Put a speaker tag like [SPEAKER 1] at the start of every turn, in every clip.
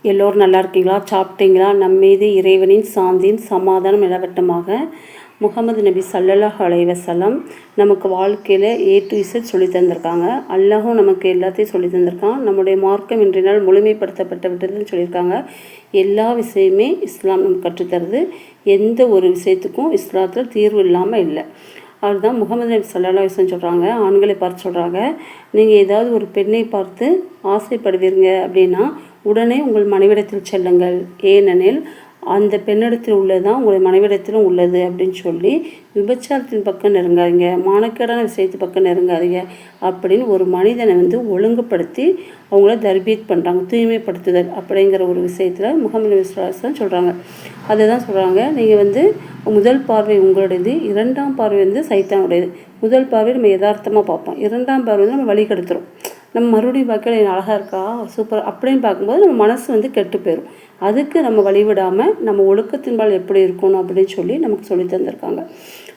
[SPEAKER 1] எல்லோரும் நல்லா இருக்கீங்களா? சாப்பிட்டீங்களா? நம் மீது இறைவனின் சாந்தியின் சமாதானம் நிலவட்டமாக. முகமது நபி ஸல்லல்லாஹு அலைஹி வஸல்லம் நமக்கு வாழ்க்கையில் A to Z சொல்லி தந்திருக்காங்க. அல்லாஹும் நமக்கு எல்லாத்தையும் சொல்லி தந்திருக்கான். நம்முடைய மார்க்கம் இன்றைய முழுமைப்படுத்தப்பட்டு விட்டதுன்னு சொல்லியிருக்காங்க. எல்லா விஷயமே இஸ்லாம் நமக்கு கற்றுத்தருது. எந்த ஒரு விஷயத்துக்கும் இஸ்லாத்தில் தீர்வு இல்லாமல் இல்லை. அதுதான் முகமது நபி ஸல்லல்லாஹு அலைஹி வஸல்லம் சொல்கிறாங்க. ஆண்களை பார்த்து சொல்கிறாங்க, நீங்கள் ஏதாவது ஒரு பெண்ணை பார்த்து ஆசைப்படுவீங்க அப்படின்னா உடனே உங்கள் மனைவிடத்தில் செல்லுங்கள், ஏனெனில் அந்த பெண்ணிடத்தில் உள்ளதான் உங்கள் மனைவிடத்திலும் உள்ளது அப்படின்னு சொல்லி விபச்சாரத்தின் பக்கம் நெருங்காதீங்க, மானக்கேடான விஷயத்து பக்கம் நெருங்காதீங்க அப்படின்னு ஒரு மனிதனை ஒழுங்குபடுத்தி அவங்கள தர்பீத் பண்ணுறாங்க, தூய்மைப்படுத்துதல் அப்படிங்கிற ஒரு விஷயத்தில் முகமது நபி ஸல்லல்லாஹு அலைஹி வஸல்லம் சொல்கிறாங்க. அதை தான் சொல்கிறாங்க, நீங்கள் முதல் பார்வை உங்களுடையது, இரண்டாம் பார்வை சைத்தானுடையது. முதல் பார்வை நம்ம யதார்த்தமாக பார்ப்போம், இரண்டாம் பார்வை நம்ம வழி கெடுத்துரும். நம்ம மறுபடியும் பார்க்கல அழகாக இருக்கா, சூப்பர் அப்படின்னு பார்க்கும்போது நம்ம மனசு கெட்டு போயிடும். அதுக்கு நம்ம வழிவிடாமல் நம்ம ஒழுக்கத்தின்பால் எப்படி இருக்கணும் அப்படின்னு சொல்லி நமக்கு சொல்லி தந்திருக்காங்க.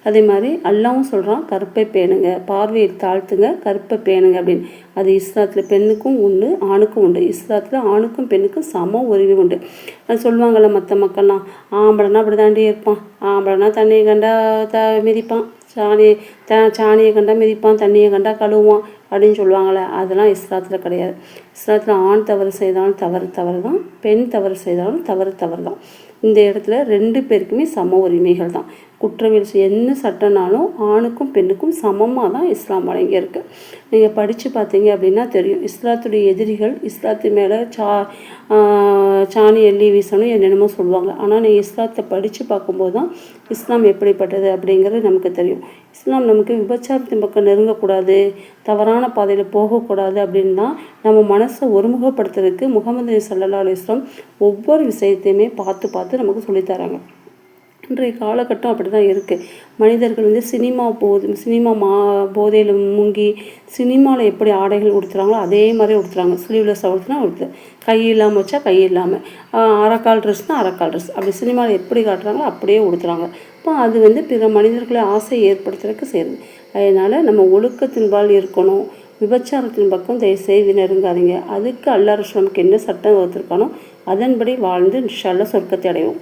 [SPEAKER 1] அதே மாதிரி அல்லாவும் சொல்கிறான், கற்பை பேணுங்க, பார்வையை தாழ்த்துங்க, கற்பை பேணுங்க அப்படின்னு. அது இஸ்லாத்தில் பெண்ணுக்கும் உண்டு, ஆணுக்கும் உண்டு. இஸ்லாத்தில் ஆணுக்கும் பெண்ணுக்கும் சம உரிமை உண்டு. அது சொல்லுவாங்கள்ல மற்ற மக்கள்லாம், ஆம்பளைனா அப்படி தாண்டி இருப்பான், ஆம்பளைனா தண்ணியை கண்டா மிதிப்பான், சாணியை கண்டா மிதிப்பான், தண்ணியை கண்டா கழுவுவான் அப்படின்னு சொல்லுவாங்கள்ல. அதெல்லாம் இஸ்லாத்தில் கிடையாது. இஸ்லாத்தில் ஆண் தவறு செய்தாலும் தவறு தான், பெண் தவறு செய்தாலும் தவறு தான். இந்த இடத்துல 2 பேருக்குமே சம உரிமைகள் தான். குற்றவியல் என்ன சட்டம்னாலும் ஆணுக்கும் பெண்ணுக்கும் சமமாக தான் இஸ்லாம் வழங்கியிருக்கு. நீங்கள் படித்து பார்த்தீங்க அப்படின்னா தெரியும், இஸ்லாத்துடைய எதிரிகள் இஸ்லாத்து மேலே சாணி எள்ளி வீசணும் என்னென்னமோ சொல்லுவாங்க. ஆனால் நீங்கள் இஸ்லாத்தை படித்து பார்க்கும்போது தான் இஸ்லாம் எப்படிப்பட்டது அப்படிங்கிறது நமக்கு தெரியும். இஸ்லாம் நமக்கு விபச்சாரத்தின் பக்கம் நெருங்கக்கூடாது, தவறான பாதையில் போகக்கூடாது அப்படின்னு தான் நம்ம மனசை ஒருமுகப்படுத்துறதுக்கு முகமது நபி ஸல்லல்லாஹு அலைஹி வஸல்லம் ஒவ்வொரு விஷயத்தையுமே பார்த்து நமக்கு சொல்லித்தராங்க. இன்றைய காலகட்டம் அப்படி தான் இருக்குது. மனிதர்கள் சினிமா போதையில் முங்கி சினிமாவில் எப்படி ஆடைகள் உடுத்துகிறாங்களோ அதே மாதிரி உடுத்துறாங்க. ஸ்லீவ்லெஸ் உடுத்துனா உடுத்து, கை இல்லாமல் வச்சா கை இல்லாமல், அரைக்கால் ட்ரெஸ்னால் அரைக்கால் ட்ரெஸ், அப்படி சினிமாவில் எப்படி காட்டுறாங்களோ அப்படியே உடுத்துறாங்க. இப்போ அது பிற மனிதர்களை ஆசை ஏற்படுத்துறதுக்கு செய்யுது. அதனால் நம்ம ஒழுக்கத்தின்பால் இருக்கணும். விபச்சாரத்தின் பக்கம் தயவுசெய்து நெருங்காதீங்க. அதுக்கு அல்லாஹ் ரசூல் நமக்கு என்ன சட்டம் வகுத்திருக்கானோ அதன்படி வாழ்ந்து இன்ஷா அல்லாஹ் சொர்க்கத்தை அடைவோம்.